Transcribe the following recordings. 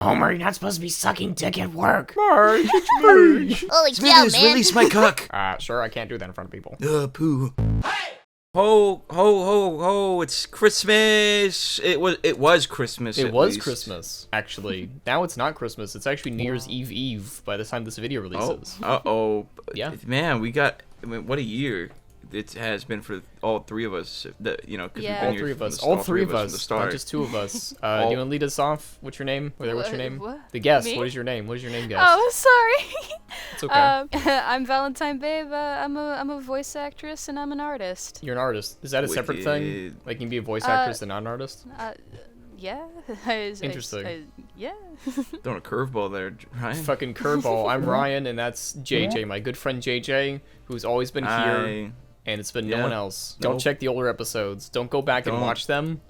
Homer, you're not supposed to be sucking dick at work. Marge, it's Marge. Holy cow, Smithers, man. release my cock. Sure, I can't do that in front of people. Poo. Ho, ho, ho, ho, it's Christmas. It was Christmas. It at was least. Christmas, actually. Now it's not Christmas. It's actually New Year's Eve by the time this video releases. Uh-oh. Yeah. Man, what a year it has been for all three of us. Because Yeah. we've been here All from three of from the us, start. not just two of us. Do you want to lead us off? What's your name? What's your name? What? The guest. Me? What is your name? What is your name, guest? Oh, sorry. It's okay. I'm Valentine Babe. I'm a voice actress and I'm an artist. You're an artist. Is that a separate thing? Wicked. Like, you can be a voice actress and not an artist? Yeah. Interesting. Yeah. Throwing a curveball there, Ryan. Fucking curveball. I'm Ryan, and that's JJ, my good friend JJ, who's always been here, and it's been no one else. Don't check the older episodes. Don't go back and watch them,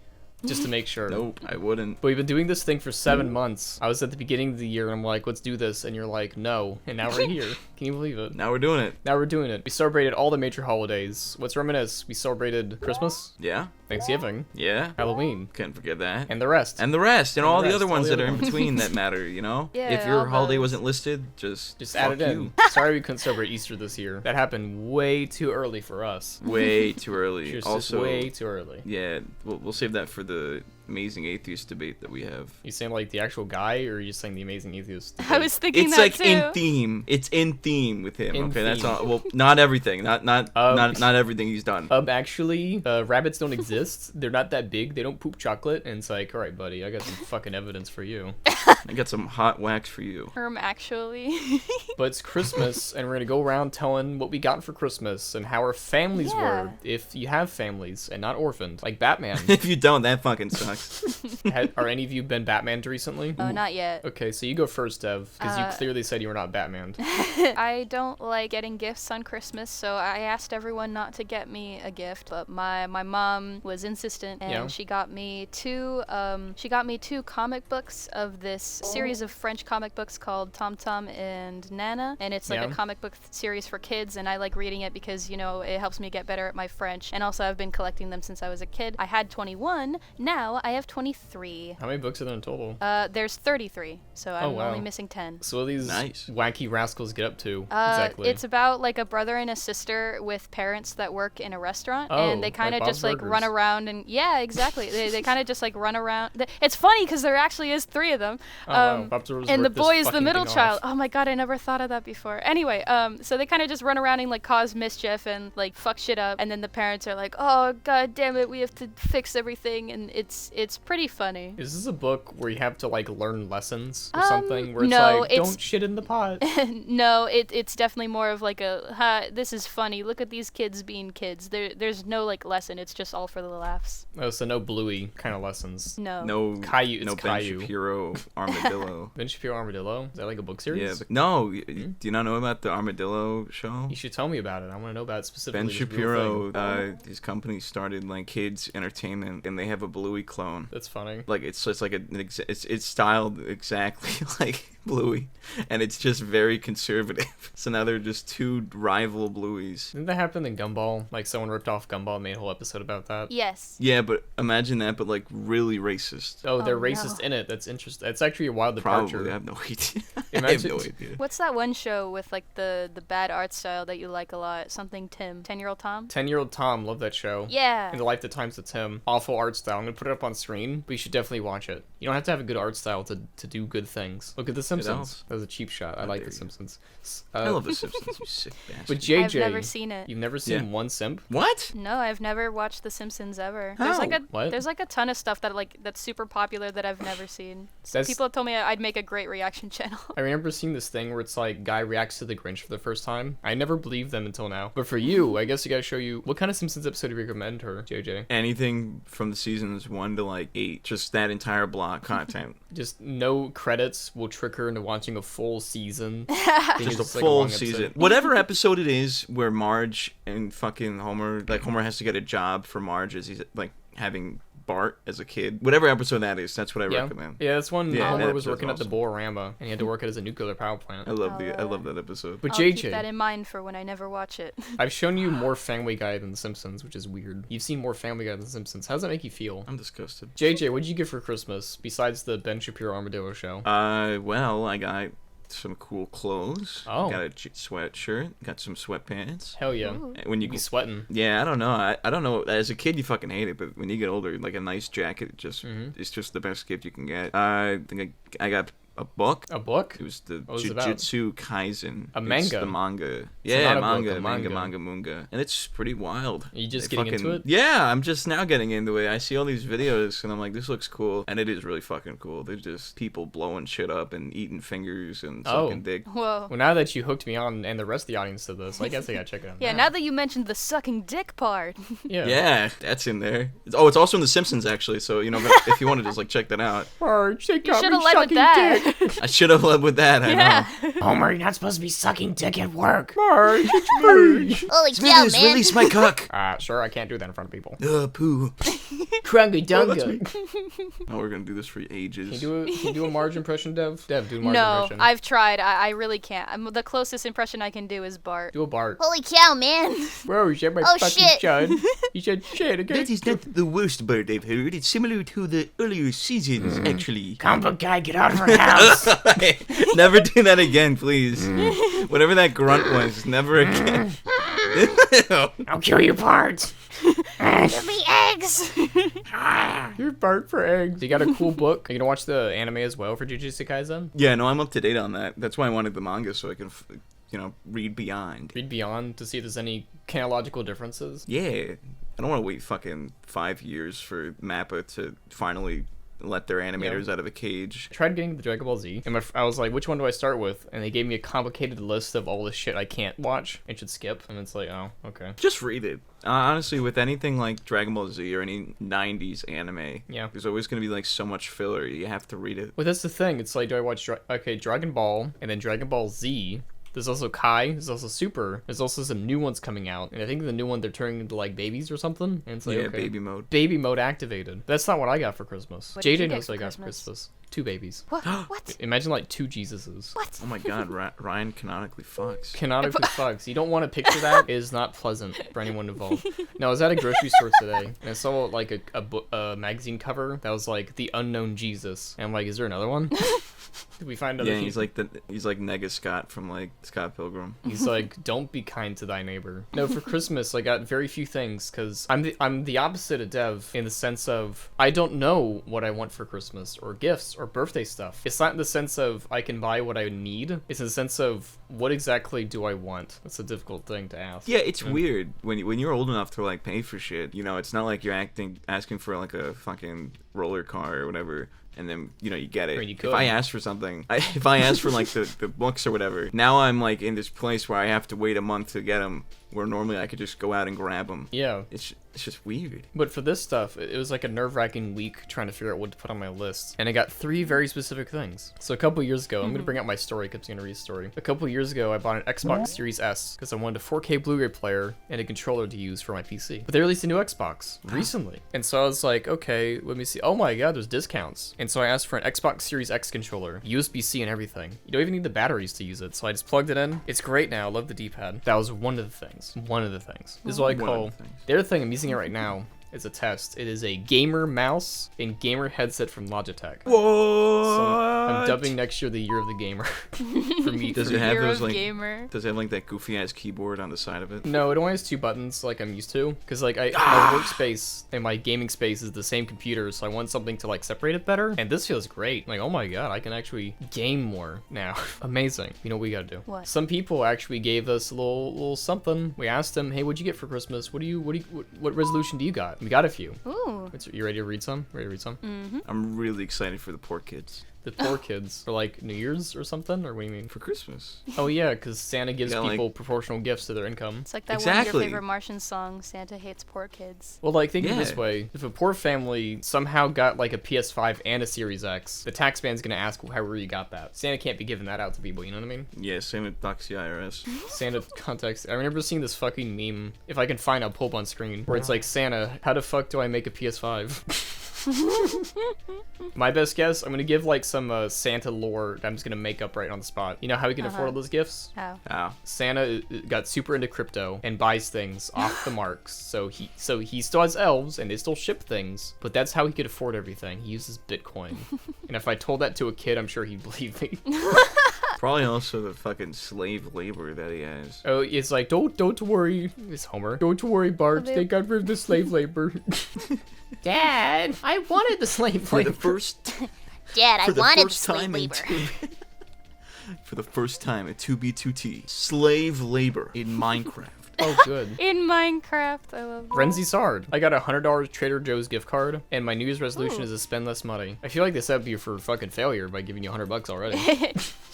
just to make sure. Nope, I wouldn't. But we've been doing this thing for 7 months. I was at the beginning of the year, and I'm like, let's do this, and you're like, no. And now we're here. Can you believe it? Now we're doing it. Now we're doing it. We celebrated all the major holidays. Let's reminisce. We celebrated Christmas, Yeah, Thanksgiving, yeah. Halloween, Can't forget that. and the rest. And all the rest, other all ones the that are other in ones. between that matter, you know? Yeah, If your all holiday those. wasn't listed, just add fuck it you. in. Sorry we couldn't celebrate Easter this year. That happened way too early for us. Way too early. Just Also, way too early. yeah, we'll save that for the amazing atheist debate that we have. You saying like the actual guy, or are you just saying the amazing atheist? I was thinking It's that like too. in theme. It's in theme with him. In Okay, that's theme. all. Well, not everything. Not everything he's done. Actually, rabbits don't exist. They're not that big. They don't poop chocolate. And it's like, all right, buddy, I got some fucking evidence for you. I got some hot wax for you. Actually. But it's Christmas, and we're gonna go around telling what we got for Christmas and how our families Yeah. were, if you have families and not orphaned, like Batman. If you don't, that fucking sucks. Are any of you been Batmaned recently? Oh, not yet. Okay, so you go first, Dev, because you clearly said you were not Batmaned. I don't like getting gifts on Christmas, so I asked everyone not to get me a gift. But my mom was insistent, and Yeah. she got me two comic books of this series of French comic books called Tom Tom and Nana, and it's like Yeah. a comic book series for kids, and I like reading it because it helps me get better at my French, and also I've been collecting them since I was a kid. I had 21, now I have 23. How many books are there in total? There's 33, so I'm wow. only missing 10. So what do these Nice. wacky rascals get up to exactly? It's about like a brother and a sister with parents that work in a restaurant, Oh, and they kind of like just Bob's like run Burgers. around and exactly. they kind of just like run around. It's funny because there actually is 3 of them. Oh, wow. Bob's Burgers And the ripped this boy is the fucking middle thing child. off. Oh my god, I never thought of that before. Anyway, so they kind of just run around and like cause mischief and like fuck shit up, and then the parents are like, oh god damn it, we have to fix everything, and it's pretty funny. Is this a book where you have to like learn lessons or something? Where it's no, like, it's- don't shit in the pot. No, it's definitely more of like this is funny. Look at these kids being kids. There's no like lesson. It's just all for the laughs. Oh, so no Bluey kind of lessons. No. No, Caillou, no it's Ben Caillou. Shapiro armadillo. Ben Shapiro Armadillo? Is that like a book series? Yeah, but no. Do you not know about the armadillo show? You should tell me about it. I want to know about it specifically. Ben this real Shapiro, thing. his company started like kids entertainment, and they have a Bluey clone. That's funny. Like it's like it's styled exactly like Bluey, and it's just very conservative. So now they're just 2 rival Blueys. Didn't that happen in Gumball? Like someone ripped off Gumball and made a whole episode about that. Yes. Yeah, but imagine that, but like really racist. Oh, they're Oh, racist no. in it. That's interesting. That's actually a wild departure. Probably. I have no idea. I have Imagine- no idea. What's that one show with like the bad art style that you like a lot? Something Tim. 10-year-old Tom? 10-year-old Tom, love that show. Yeah. In the Life That Times with Tim. Awful art style. I'm gonna put it up on screen, but you should definitely watch it. You don't have to have a good art style to do good things. Look at The Simpsons. helps. That was a cheap shot. I like dare The you. Simpsons. I love The Simpsons, you sick bastard. But JJ, I've never seen it. you've never seen Yeah. one simp? What? No, I've never watched The Simpsons ever. How? What? There's like a ton of stuff that's super popular that I've never seen. That's- People have told me I'd make a great reaction channel. I remember seeing this thing where it's like guy reacts to the Grinch for the first time. I never believed them until now. But for you, I guess you gotta show you what kind of Simpsons episode do you recommend her, JJ? Anything from the seasons 1 to like 8, just that entire block content. Just no credits will trick her into watching a full season. Just a full season. Whatever episode it is where Marge and fucking Homer, like Homer has to get a job for Marge as he's like having Bart as a kid. Whatever episode that is, that's what I recommend. Yeah, that's when Homer was working awesome. at the Bolorama, and he had to work as a nuclear power plant. I love that episode. But I'll JJ, keep that in mind for when I never watch it. I've shown you more Family Guy than The Simpsons, which is weird. You've seen more Family Guy than The Simpsons. How does that make you feel? I'm disgusted. JJ, what did you get for Christmas besides the Ben Shapiro Armadillo show? Well, I got some cool clothes. Oh. Got a sweatshirt. Got some sweatpants. Hell yeah. Ooh. When you You'd be sweating. Yeah, I don't know. I don't know. As a kid, you fucking hate it, but when you get older, like a nice jacket, it's just the best gift you can get. I think I got a book. A book? It was the What was it about? Jujutsu Kaisen. A manga? It's the manga. It's Yeah, not a book, manga, munga. And it's pretty wild. Are you just They getting into it? Yeah, I'm just now getting into it. I see all these videos and I'm like, this looks cool. And it is really fucking cool. There's just people blowing shit up and eating fingers and sucking dick. Whoa. Well, now that you hooked me on, and the rest of the audience to this, I guess I gotta check it out. Yeah, now that you mentioned the sucking dick part. Yeah. Yeah, that's in there. It's also in The Simpsons, actually. So, if you want to just, check that out. Marge, they You got should me have led with sucking that. dick. I should have led with that, I Yeah. know. Homer, you're not supposed to be sucking dick at work. Marge, it's me. Holy cow, Smithers, man. release my cock. Sure, I can't do that in front of people. Poo. Crungy that's dunga. Oh, we're going to do this for ages. Can you do a Marge impression, Dev? Dev, do a Marge No, impression. I've tried. I really can't. The closest impression I can do is Bart. Do a Bart. Holy cow, man. Bro, you said my Oh, fucking shit. son. You said shit again. That is not the worst bird I've heard. It's similar to the earlier seasons, actually. Comic book guy, get out of our house. Never do that again, please. Whatever that grunt was, never again. I'll kill you, Bart. Give me eggs. You're Bart for eggs. You got a cool book. Are you gonna watch the anime as well for Jujutsu Kaisen? Yeah, no, I'm up to date on that. That's why I wanted the manga, so I can, read beyond. Read beyond to see if there's any canological differences. Yeah, I don't want to wait fucking 5 years for Mappa to finally let their animators out of a cage. I tried getting the Dragon Ball Z, and I was like, which one do I start with? And they gave me a complicated list of all the shit I can't watch and should skip. And it's like, oh, okay. Just read it. Honestly, with anything like Dragon Ball Z or any 90s anime, there's always going to be so much filler. You have to read it. Well, that's the thing. It's like, do I watch Dragon Ball and then Dragon Ball Z? There's also Kai, there's also Super, there's also some new ones coming out, and I think the new one they're turning into babies or something, and it's like, Yeah, okay. baby mode. Baby mode activated. That's not what I got for Christmas. What did you JJ get knows for what I got for Christmas? Christmas. 2 babies. What? What? Imagine 2 Jesuses. What? Oh my god, Ryan canonically fucks. Canonically fucks. You don't want to picture that. It is not pleasant for anyone involved. No, I was at a grocery store today, and I saw a magazine cover that was The Unknown Jesus. And I'm like, is there another one? Did we find another? Yeah, he's like Nega Scott from Scott Pilgrim. He's like, don't be kind to thy neighbor. No, for Christmas, I got very few things, because I'm the opposite of Dev in the sense of, I don't know what I want for Christmas, or gifts, or birthday stuff. It's not in the sense of, I can buy what I need. It's in the sense of, what exactly do I want? That's a difficult thing to ask. Yeah, it's weird when you're old enough to pay for shit. It's not like you're asking for a fucking roller car or whatever. And then, you get it. If I ask for something, if I ask for, the books or whatever, now I'm, in this place where I have to wait a month to get them, where normally I could just go out and grab them. Yeah. It's just weird. But for this stuff, it was a nerve-wracking week trying to figure out what to put on my list. And I got 3 very specific things. So a couple years ago, I'm going to bring out my story because I'm going to read a story. A couple years ago, I bought an Xbox Series S because I wanted a 4K Blu-ray player and a controller to use for my PC. But they released a new Xbox recently. And so I was like, okay, let me see. Oh my god, there's discounts. And so I asked for an Xbox Series X controller, USB-C and everything. You don't even need the batteries to use it. So I just plugged it in. It's great now. I love the D-pad. That was one of the things. One of the things. This is what I call... The other thing, I'm using it right now. It's a test. It is a gamer mouse and gamer headset from Logitech. What? So I'm dubbing next year the year of the gamer. For me. Does it have Year those of gamer. Does it have that goofy ass keyboard on the side of it? No, it only has 2 buttons like I'm used to. Because my workspace and my gaming space is the same computer, so I want something to separate it better. And this feels great. Oh my god, I can actually game more now. Amazing. You know what we gotta do? What? Some people actually gave us a little something. We asked them, hey, what'd you get for Christmas? What resolution do you got? We got a few. Ooh. You ready to read some? Mm-hmm. I'm really excited for the poor kids. The poor kids for New Year's or something, or what do you mean? For Christmas. Oh yeah, because Santa gives people proportional gifts to their income. It's like that one of your favorite Martian song, Santa hates poor kids. Well, think of it this way: if a poor family somehow got a PS5 and a Series X, the tax man's gonna ask however you got that. Santa can't be giving that out to people. You know what I mean? Yeah, same with Doxy IRS. Santa contacts. I remember seeing this fucking meme. If I can find, I'll pull up on screen where it's Santa, how the fuck do I make a PS5? My best guess, I'm gonna give like some Santa lore that I'm just gonna make up right on the spot. You know how he can afford all those gifts? How? Oh. Santa got super into crypto and buys things off the marks. So he still has elves and they still ship things, but that's how he could afford everything. He uses Bitcoin. And if I told that to a kid, I'm sure he'd believe me. Probably also the fucking slave labor that he has. Oh, it's like, don't worry, it's Homer. Don't worry, Bart, they got rid of the slave labor. Dad, I wanted the slave labor. For the first Dad, I for the wanted first slave time labor. for the first time in 2B2T, slave labor in Minecraft. Oh, good. In Minecraft, I love that. Renzi Sard. I got a $100 Trader Joe's gift card, and my New Year's resolution is to spend less money. I feel like they set up you for fucking failure by giving you $100 already.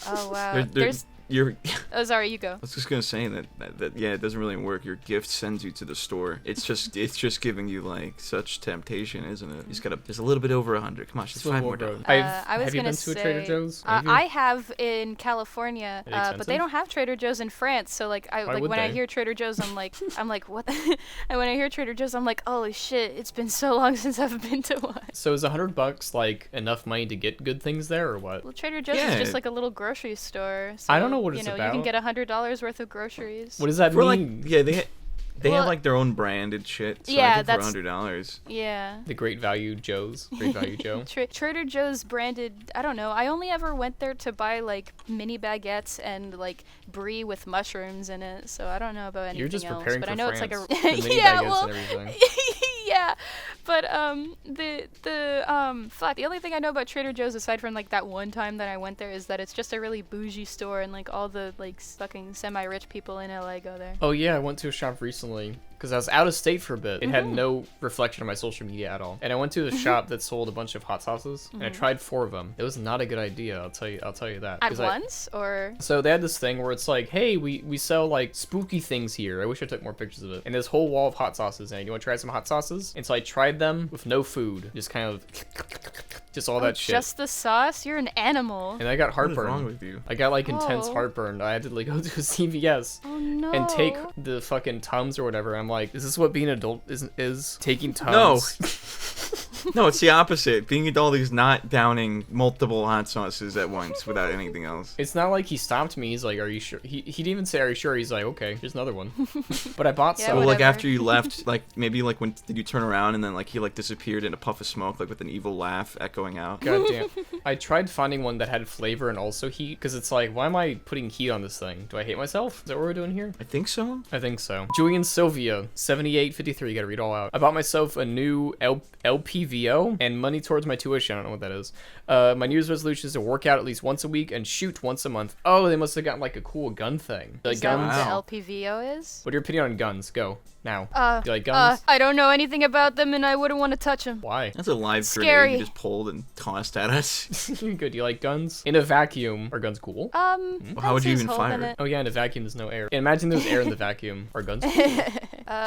Oh wow. You're Oh, sorry, you go. I was just gonna say that yeah, it doesn't really work. Your gift sends you to the store. It's just giving you like such temptation, isn't it? You just gotta. There's a little bit over 100. Come on, just $5 more. I was have you gonna been to a Trader say- Joe's? I have in California, Are they but they expensive? don't have Trader Joe's in France. So like, Why would when I they? hear Trader Joe's, I'm like, what? And when I hear Trader Joe's, I'm like, holy shit! It's been so long since I've been to one. So is $100 like enough money to get good things there, or what? Well, Trader Joe's Yeah. is just like a little grocery store. So, I don't know what it's You about. can get $100 worth of groceries. What does that For like, mean? yeah, they Well, have like their own branded shit. So yeah, I think that's- for $100. Yeah. The Great Value Joe's. Great Value Joe. Trader Joe's branded, I don't know. I only ever went there to buy like mini baguettes and like brie with mushrooms in it. So I don't know about anything You're just else. preparing But for I know France. it's like The a mini yeah, baguettes well, and everything. yeah. But the only thing I know about Trader Joe's aside from like that one time that I went there is that it's just a really bougie store and like all the like fucking semi-rich people in LA go there. Oh yeah, I went to a shop recently because I was out of state for a bit. It had no reflection on my social media at all. And I went to a shop that sold a bunch of hot sauces, and I tried 4 of them. It was not a good idea. I'll tell you that. At 'Cause once or So they had this thing where it's like, hey, we sell like spooky things here. I wish I took more pictures of it. And this whole wall of hot sauces. And you want to try some hot sauces? And so I tried them with no food, just kind of, just all that shit. just the sauce? You're an animal. And I got What is heartburn. wrong with you? I got like intense Oh. heartburn. I had to like go to a CVS Oh no. and take the fucking Tums or whatever. I'm like, is this what being an adult is taking Tums? No. No, it's the opposite. Being an adult is not downing multiple hot sauces at once without anything else. It's not like he stopped me. He's like, are you sure? He didn't even say, are you sure? He's like, okay, here's another one. But I bought Yeah, some. Well, like whatever. after you left, like maybe like when did you turn around and then like he like disappeared in a puff of smoke, like with an evil laugh echoing out. God damn. I tried finding one that had flavor and also heat, because it's like, why am I putting heat on this thing? Do I hate myself? Is that what we're doing here? I think so. I think so. Julian Sylvia, 7853, gotta read all out. I bought myself a new LPVO and money towards my tuition. I don't know what that is. My New Year's resolution is to work out at least once a week and shoot once a month. Oh, they must have gotten like a cool gun thing. Like Is that guns. what Wow. the LPVO is? What are your opinion on guns? Go now. Do you like guns? I don't know anything about them and I wouldn't want to touch them. Why? That's a live grenade Scary. you just pulled and tossed at us. Good. Do you like guns? In a vacuum, are guns cool? Well, how would you I'd say even hold fire in it? it. Oh yeah, in a vacuum there's no air. Imagine there's air in the vacuum. Are guns cool?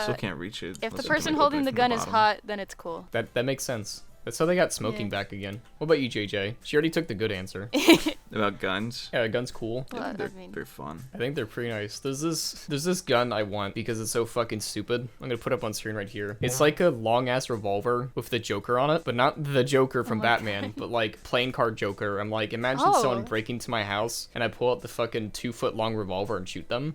Still can't reach it. If the unless you person can, like, holding open the it from gun is bottom. hot, then it's cool. That makes sense. That's how they got smoking Yeah. back again. What about you, JJ? She already took the good answer. About guns. Yeah, a gun's cool. Well, I They're, mean- they're fun. I think they're pretty nice. There's this gun I want because it's so fucking stupid. I'm gonna put up on screen right here. It's like a long ass revolver with the Joker on it, but not the Joker from my Batman, but like playing card Joker. I'm like, imagine Oh. someone breaking to my house and I pull out the fucking 2-foot long revolver and shoot them.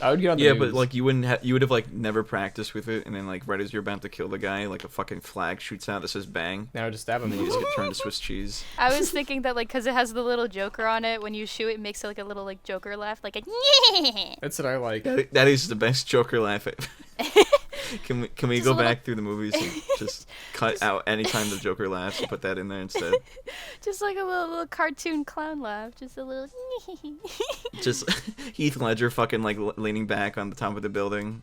I would get on the Yeah, news. but like you would have like never practiced with it, and then like right as you're about to kill the guy, like a fucking flag shoots out that says bang, now just stab him. and then you just get turned to Swiss cheese. I was thinking that like because it has the little Joker on it, when you shoot it makes it like a little like Joker laugh, like a That's what I like. That is the best Joker laugh. Can we Just go a little- back through the movies and just cut out any time the Joker laughs and put that in there instead? just like a little cartoon clown laugh, just a little. Just Heath Ledger fucking like leaning back on the top of the building.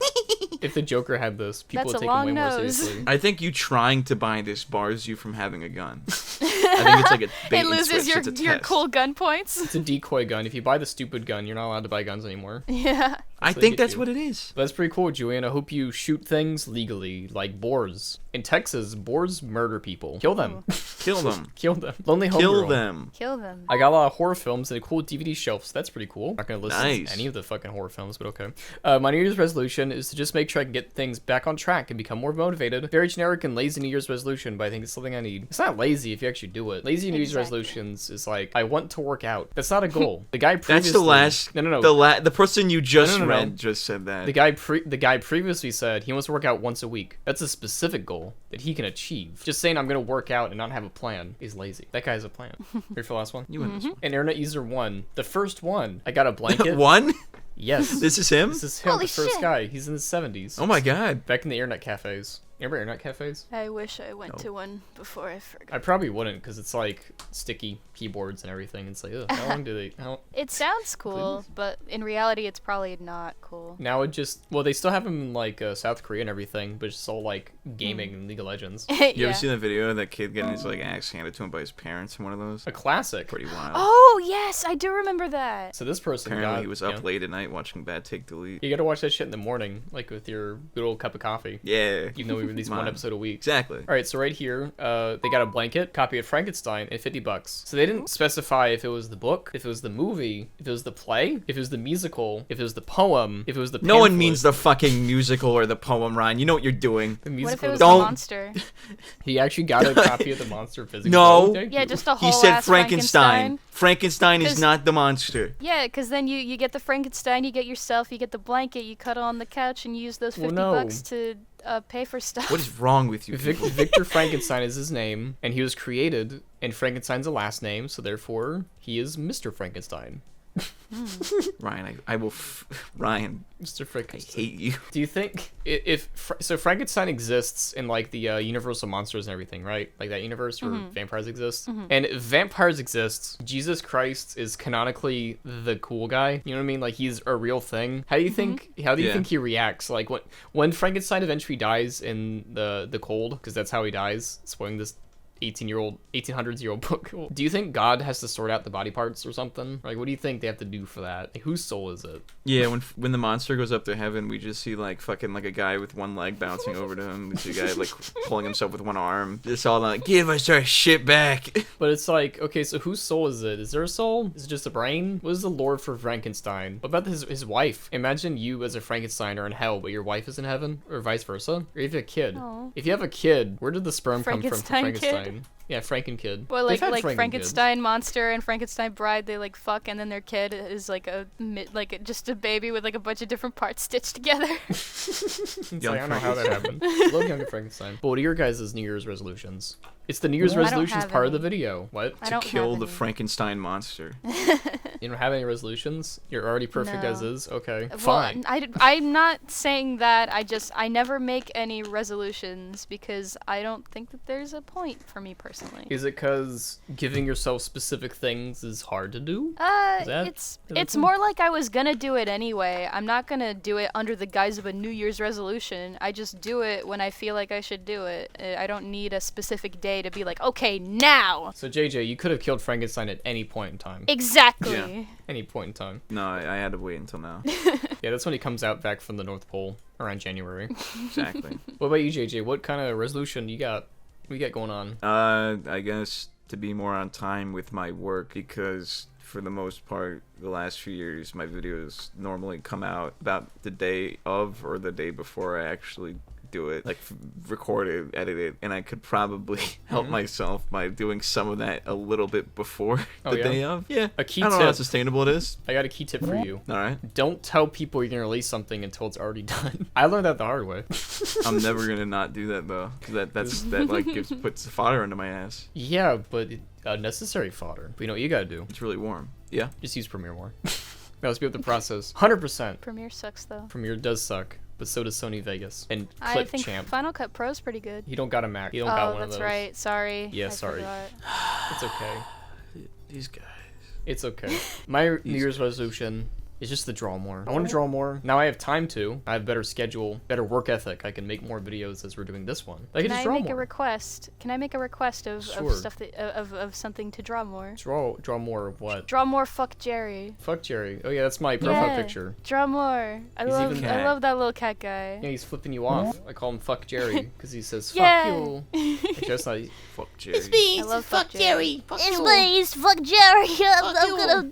If the Joker had this, people That's would a take him way long more nose. seriously. I think you trying to buy this bars you from having a gun. I think it's like a bait It and loses switch. It's a your test. cool gun points. It's a decoy gun. If you buy the stupid gun, you're not allowed to buy guns anymore. Yeah. I So they think get that's you. what it is. That's pretty cool, Julian. I hope you shoot things legally, like boars. In Texas, boars murder people. Kill them. Kill them. Kill them. Lonely Home Kill Girl. them. Kill them. I got a lot of horror films and a cool DVD shelf, so that's pretty cool. Not gonna list Nice. any of the fucking horror films, but okay. My New Year's resolution is to just make sure I can get things back on track and become more motivated. Very generic and lazy New Year's resolution, but I think it's something I need. It's not lazy if you actually do it. Lazy New Year's Exactly. resolutions is like, I want to work out. That's not a goal. The guy previously... That's the last. No. The person you just No. read just said that. The guy previously said he wants to work out once a week. That's a specific goal that he can achieve. Just saying I'm gonna work out and not have a plan is lazy. That guy has a plan. Ready for the last one? You win this one. An internet user 1. The first one. I got a blanket. One? Yes. This is him? This is him, Holy the first shit. guy. He's in his 70s. Oh my god. Back in the internet cafes. Remember internet cafes? I wish I went to one before I forgot. I probably wouldn't because it's like sticky keyboards and everything. It's like, ugh, how long do they... It sounds cool, but in reality, it's probably not cool. Now it just... Well, they still have them in like South Korea and everything, but it's all like gaming and League of Legends. You Yeah. ever seen that video of that kid getting his like axe handed to him by his parents in one of those? A classic. Pretty wild. Oh yes, I do remember that. So this person Apparently got... he was up late at night watching BadTakeDelete. You gotta watch that shit in the morning, like with your good old cup of coffee. Yeah. Even though we release one Mine. episode a week. Exactly. All right, so right here, they got a blanket, copy of Frankenstein, and $50. So they didn't specify if it was the book, if it was the movie, if it was the play, if it was the musical, if it was the poem, if it was the No one pamphlet. means the fucking musical or the poem, Ryan. You know what you're doing. The What musical. if it was the- a Don't- monster? He actually got a copy of the monster physically. No. Oh, thank Yeah, you. just a whole He said ass Frankenstein. Frankenstein is 'Cause- not the monster. Yeah, because then you get the Frankenstein, you get yourself, you get the blanket, you cuddle on the couch, and you use those Well, $50 no. to pay for stuff. What is wrong with you? people? Victor Frankenstein is his name, and he was created, and Frankenstein's a last name, so therefore he is Mr. Frankenstein. Ryan, I will. Ryan, Mr. I Frankenstein. hate you. Do you think so? Frankenstein exists in like the Universal monsters and everything, right? Like that universe where vampires exist. And if vampires exist, Jesus Christ is canonically the cool guy. You know what I mean? Like he's a real thing. How do you think? How do you Yeah. think he reacts? Like when Frankenstein eventually dies in the cold, because that's how he dies. Spoiling this 1800s-year-old book. Do you think God has to sort out the body parts or something? Like, what do you think they have to do for that? Like, whose soul is it? Yeah, when the monster goes up to heaven, we just see like fucking like a guy with one leg bouncing over to him. We see a guy like pulling himself with one arm. Just all like, give us our shit back. But it's like, okay, so whose soul is it? Is there a soul? Is it just a brain? What is the lore for Frankenstein? What about his wife? Imagine you as a Frankenstein are in hell, but your wife is in heaven, or vice versa. Or if you have a kid. Aw. If you have a kid, where did the sperm come from Frankenstein kid? Frankenstein? Yeah, Franken kid. Well, They've had like Franken Frankenstein monster and Frankenstein bride, they like fuck, and then their kid is like just a baby with like a bunch of different parts stitched together. It's like, Young I don't know how that happened. Love Younger Frankenstein. But what are your guys' New Year's resolutions? It's the New Year's I don't resolutions have part of the any. video. What? I To don't kill have the any. Frankenstein monster. You don't have any resolutions? You're already perfect No. as is? Okay. Well, Fine. I'm not saying that. I never make any resolutions because I don't think that there's a point for me personally. Is it because giving yourself specific things is hard to do? Is that- It's that it's thing? more like I was gonna do it anyway. I'm not gonna do it under the guise of a New Year's resolution. I just do it when I feel like I should do it. I don't need a specific day to be like, okay, now. So JJ, you could have killed Frankenstein at any point in time. Exactly. Yeah. Any point in time. No, I had to wait until now. Yeah, that's when he comes out back from the North Pole around January. Exactly. What about you, JJ? What kind of resolution you got? What you got going on? I guess to be more on time with my work because for the most part, the last few years, my videos normally come out about the day of or the day before I actually do it, like record it, edit it, and I could probably help myself by doing some of that a little bit before Oh, the yeah? day of. Yeah, A key I don't know how tip. sustainable it is. I got a key tip for you. All right, Don't tell people you're gonna release something until it's already done. I learned that the hard way. I'm never gonna not do that though, because that like puts fodder into my ass. Yeah, but necessary fodder. But you know what you gotta do? It's really warm. Yeah. Just use Premiere more. Now let's be with the process. 100%. Premiere sucks though. Premiere does suck, but so does Sony Vegas and I Clip think Champ. Final Cut Pro's pretty good. You don't got a Mac. You don't got Oh, one of that's those. right. Sorry. Yeah, I sorry. forgot. It's okay. These guys. It's okay. My New Year's resolution It's just to draw more. I want to draw more. Now I have time to. I have better schedule, better work ethic. I can make more videos as we're doing this one. I can just draw make more. a request? Can I make a request of Sure. stuff that of something to draw more? Draw more of what? Draw more fuck Jerry. Fuck Jerry. Oh yeah, that's my profile Yeah. picture. Draw more. I love that little cat guy. Yeah, he's flipping you off. I call him Fuck Jerry because he says fuck Yeah. you. Actually, that's not. Fuck Jerry. me. I love fuck fuck Jerry. Jerry. It's me. Fuck Jerry. I'm gonna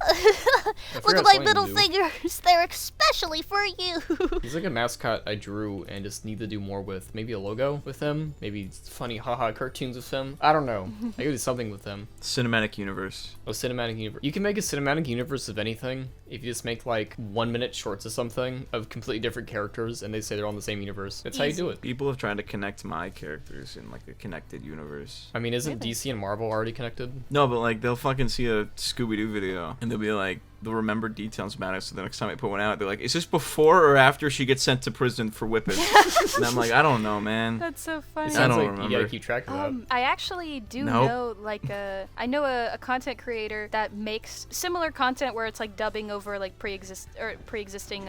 look at my middle fingers. They're especially for you. He's like a mascot I drew and just need to do more with. Maybe a logo with him. Maybe funny haha cartoons with him. I don't know. I could do something with them. Cinematic universe. Oh, cinematic universe. You can make a cinematic universe of anything if you just make like 1-minute shorts of something of completely different characters and they say they're all in the same universe. That's how you do it. People have tried to connect my characters in like a connected universe. I mean, isn't DC and Marvel already connected? No, but like they'll fucking see a Scooby-Doo video and they'll be like, they'll remember details about it, so the next time I put one out, they're like, is this before or after she gets sent to prison for whipping? And I'm like, I don't know, man. That's so It funny. sounds don't like remember. you gotta keep track of that. I actually do Nope. know like I know a content creator that makes similar content where it's like dubbing over like pre-existing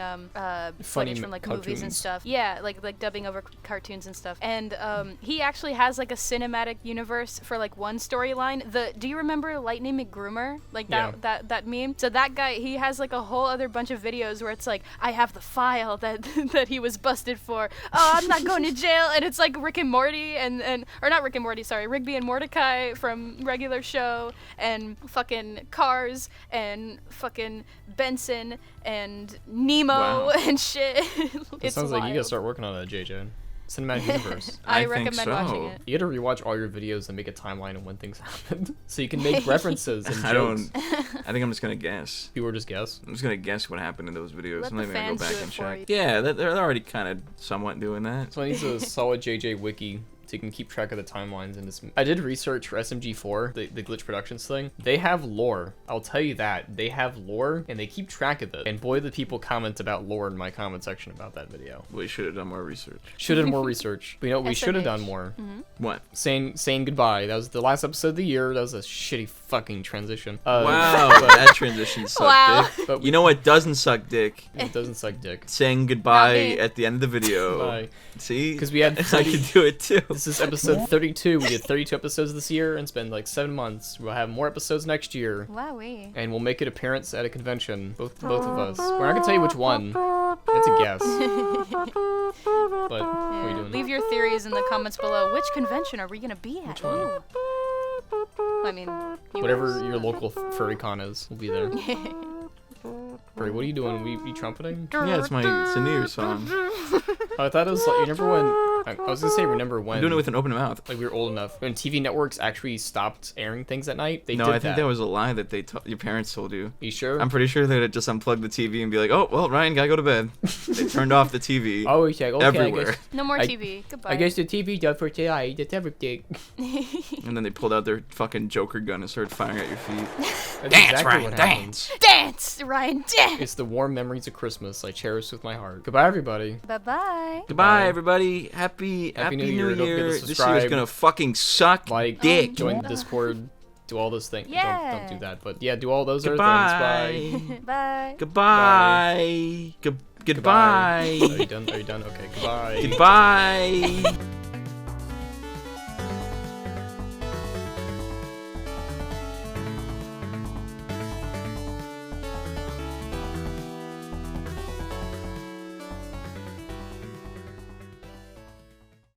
footage from like movies and cartoons. stuff. Yeah, like dubbing over cartoons and stuff. And he actually has like a cinematic universe for like one storyline. Do you remember Lightning McGroomer? Like that meme? So that guy, he has like a whole other bunch of videos where it's like, I have the file that that he was busted for. Oh, I'm not going to jail. And it's like Rick and Morty or not Rick and Morty, sorry, Rigby and Mordecai from regular show and fucking Cars and fucking Benson and Nemo Wow. and shit. It It's sounds like you gotta wild. start working on that, JJ. Cinematic universe. I think recommend so. watching it. You gotta rewatch all your videos and make a timeline of when things happened, so you can make references and jokes. I think I'm just gonna guess. People just guess. I'm just gonna guess what happened in those videos. Let I'm not the even gonna go fans do back it and for check. you. Yeah, they're already kind of somewhat doing that. So I need a solid JJ wiki so you can keep track of the timelines and just. I did research for SMG4, the Glitch Productions thing. They have lore. I'll tell you that. They have lore and they keep track of it. And boy, the people comment about lore in my comment section about that video. We should have done more research. Should have done more research. But you know what we should have SMH. done more? What? Saying goodbye. That was the last episode of the year. That was a shitty fucking transition. Wow, but that transition sucked, Wow. dick. But You know what doesn't suck, dick? it doesn't suck dick. Saying goodbye me. at the end of the video. Bye. See? 'Cause we had I 30 can do it too. This is episode 32. We did 32 episodes this year and it's been like 7 months. We'll have more episodes next year. Wowee. And we'll make an appearance at a convention. Both of us. We're not gonna tell you which one. That's a guess. But what are you doing? Leave your theories in the comments below. Which convention are we gonna be at? one? Ooh. I mean, Whatever your local furry con is, we'll be there. Furry, what are you doing? You trumpeting? Yeah, it's a New Year's song. Oh, I thought it was like, you remember when, I was gonna say remember when. I'm doing it with an open mouth. Like we were old enough. When TV networks actually stopped airing things at night, they No, did I think that was a lie that your parents told you. You sure? I'm pretty sure they'd just unplug the TV and be like, oh, well, Ryan, gotta go to bed. They turned off the TV Oh, yeah, okay, everywhere. no more I- TV. Goodbye. I guess the TV does for today. That's everything. And then they pulled out their fucking Joker gun and started firing at your feet. That's exactly what happens. Dance, Ryan, dance. It's the warm memories of Christmas I cherish with my heart. Goodbye, everybody. Bye bye. Goodbye, everybody. Happy New New Year. Don't forget to Year. This year's subscribe. gonna fucking suck Like, dick. join the Discord, do all those things. Yeah. Don't do that, but yeah, do all those other Goodbye. things. Bye. Bye. Goodbye. Goodbye. Are you done? Okay, goodbye. Goodbye.